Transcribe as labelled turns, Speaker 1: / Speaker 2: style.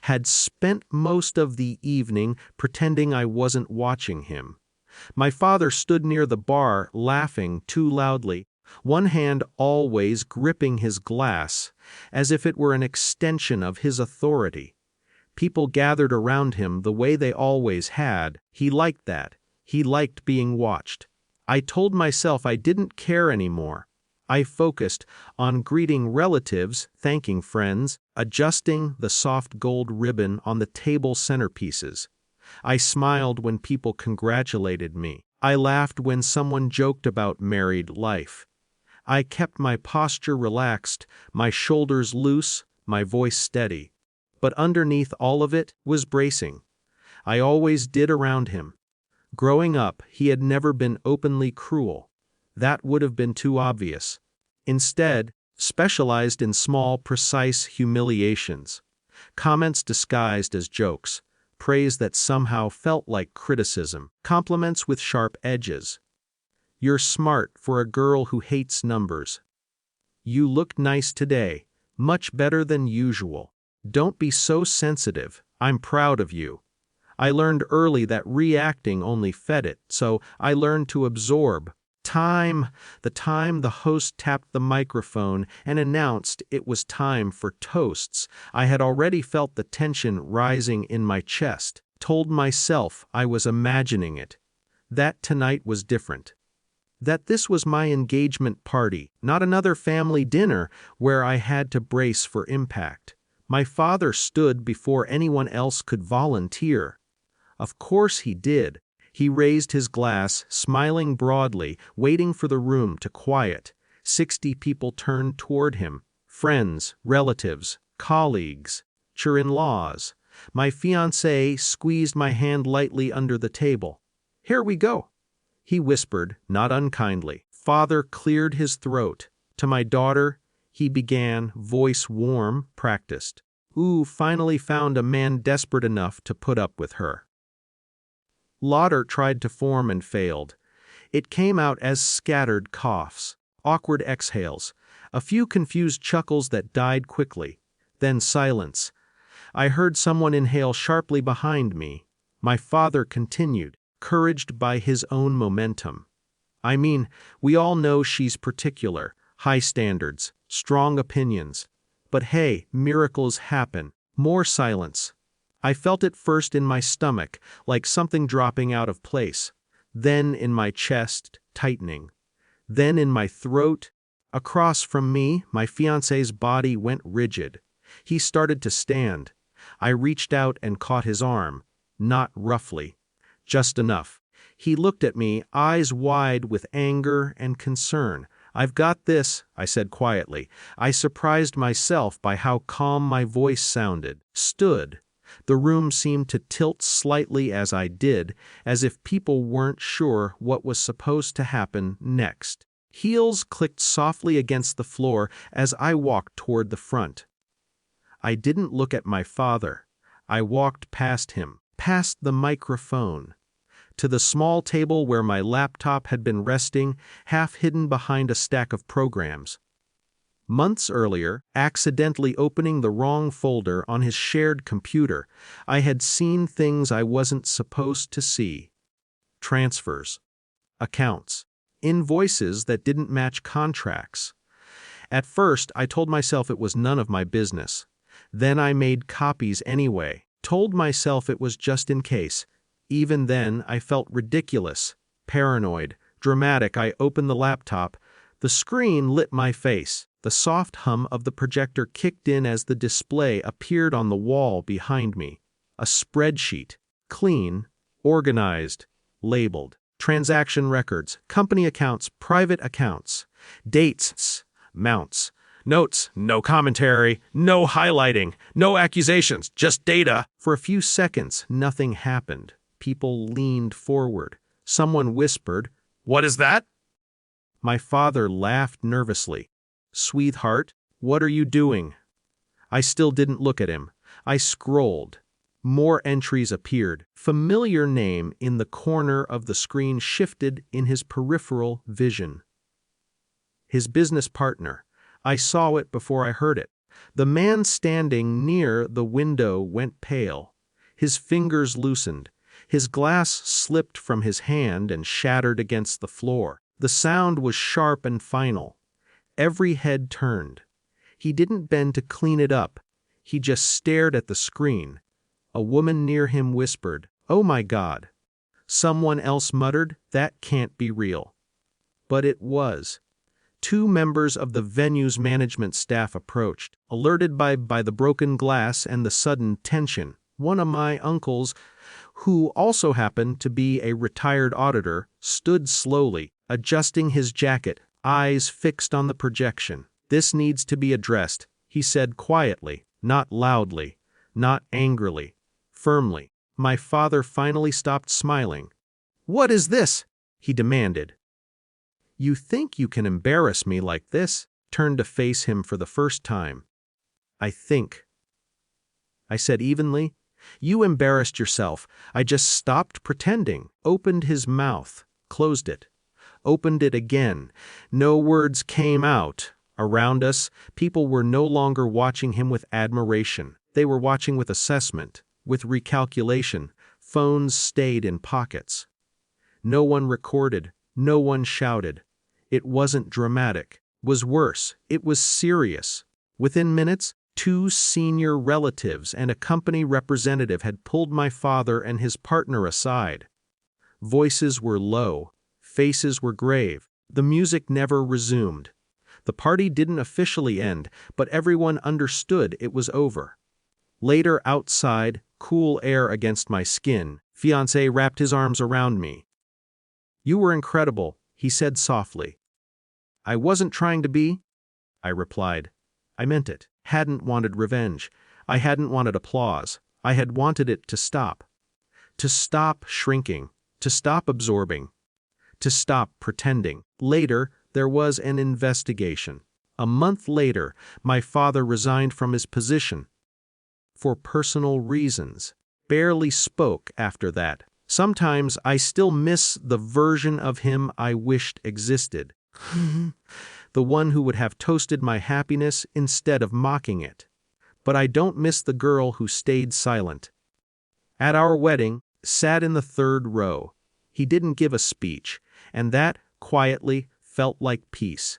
Speaker 1: had spent most of the evening pretending I wasn't watching him. My father stood near the bar, laughing too loudly, one hand always gripping his glass, as if it were an extension of his authority. People gathered around him the way they always had. He liked that. He liked being watched. I told myself I didn't care anymore. I focused on greeting relatives, thanking friends, adjusting the soft gold ribbon on the table centerpieces. I smiled when people congratulated me. I laughed when someone joked about married life. I kept my posture relaxed, my shoulders loose, my voice steady. But underneath all of it was bracing. I always did around him. Growing up, he had never been openly cruel. That would have been too obvious. Instead, specialized in small, precise humiliations. Comments disguised as jokes. Praise that somehow felt like criticism. Compliments with sharp edges. "You're smart for a girl who hates numbers." "You look nice today, much better than usual." "Don't be so sensitive, I'm proud of you." I learned early that reacting only fed it, so I learned to absorb. The time the host tapped the microphone and announced it was time for toasts, I had already felt the tension rising in my chest, told myself I was imagining it. That tonight was different. That this was my engagement party, not another family dinner where I had to brace for impact. My father stood before anyone else could volunteer. Of course he did. He raised his glass, smiling broadly, waiting for the room to quiet. 60 people turned toward him. Friends, relatives, colleagues, in-laws. My fiancé squeezed my hand lightly under the table. "Here we go," he whispered, not unkindly. Father cleared his throat. To my daughter, he began, voice warm, practiced. Finally found a man desperate enough to put up with her." Laughter tried to form and failed. It came out as scattered coughs, awkward exhales, a few confused chuckles that died quickly. Then silence. I heard someone inhale sharply behind me. My father continued, encouraged by his own momentum. "I mean, we all know she's particular, high standards, strong opinions. But hey, miracles happen." More silence. I felt it first in my stomach, like something dropping out of place. Then in my chest, tightening. Then in my throat. Across from me, my fiancé's body went rigid. He started to stand. I reached out and caught his arm. Not roughly. Just enough. He looked at me, eyes wide with anger and concern. "I've got this," I said quietly. I surprised myself by how calm my voice sounded. Stood. The room seemed to tilt slightly as I did, as if people weren't sure what was supposed to happen next. Heels clicked softly against the floor as I walked toward the front. I didn't look at my father. I walked past him, past the microphone, to the small table where my laptop had been resting, half hidden behind a stack of programs. Months earlier, accidentally opening the wrong folder on his shared computer, I had seen things I wasn't supposed to see. Transfers, accounts, invoices that didn't match contracts. At first, I told myself it was none of my business. Then I made copies anyway, told myself it was just in case. Even then, I felt ridiculous, paranoid, dramatic. I opened the laptop. The screen lit my face. The soft hum of the projector kicked in as the display appeared on the wall behind me. A spreadsheet, clean, organized, labeled. Transaction records, company accounts, private accounts, dates, amounts, notes, no commentary, no highlighting, no accusations, just data. For a few seconds, nothing happened. People leaned forward. Someone whispered, "What is that?" My father laughed nervously. "Sweetheart, what are you doing?" I still didn't look at him. I scrolled. More entries appeared. Familiar name in the corner of the screen shifted in his peripheral vision. His business partner. I saw it before I heard it. The man standing near the window went pale. His fingers loosened. His glass slipped from his hand and shattered against the floor. The sound was sharp and final. Every head turned. He didn't bend to clean it up. He just stared at the screen. A woman near him whispered, "Oh my God." Someone else muttered, "That can't be real." But it was. Two members of the venue's management staff approached, alerted by the broken glass and the sudden tension. One of my uncles, who also happened to be a retired auditor, stood slowly, adjusting his jacket, eyes fixed on the projection. "This needs to be addressed," he said quietly, not loudly, not angrily, firmly. My father finally stopped smiling. "What is this?" he demanded. "You think you can embarrass me like this?" Turned to face him for the first time. "I think," I said evenly. "You embarrassed yourself. I just stopped pretending." Opened his mouth, closed it, opened it again. No words came out. Around us, people were no longer watching him with admiration. They were watching with assessment, with recalculation. Phones stayed in pockets. No one recorded, no one shouted. It wasn't dramatic. Was worse, it was serious. Within minutes, 2 senior relatives and a company representative had pulled my father and his partner aside. Voices were low, faces were grave. The music never resumed. The party didn't officially end, but everyone understood it was over. Later outside, cool air against my skin, FIANCÉ wrapped his arms around me. "You were incredible," he said softly. "I wasn't trying to be," I replied. I meant it. Hadn't wanted revenge. I hadn't wanted applause. I had wanted it to stop. To stop shrinking. To stop absorbing. To stop pretending. Later, there was an investigation. A month later, my father resigned from his position. For personal reasons. Barely spoke after that. Sometimes I still miss the version of him I wished existed. The one who would have toasted my happiness instead of mocking it. But I don't miss the girl who stayed silent. At our wedding, sat in the 3rd row. He didn't give a speech, and that, quietly, felt like peace.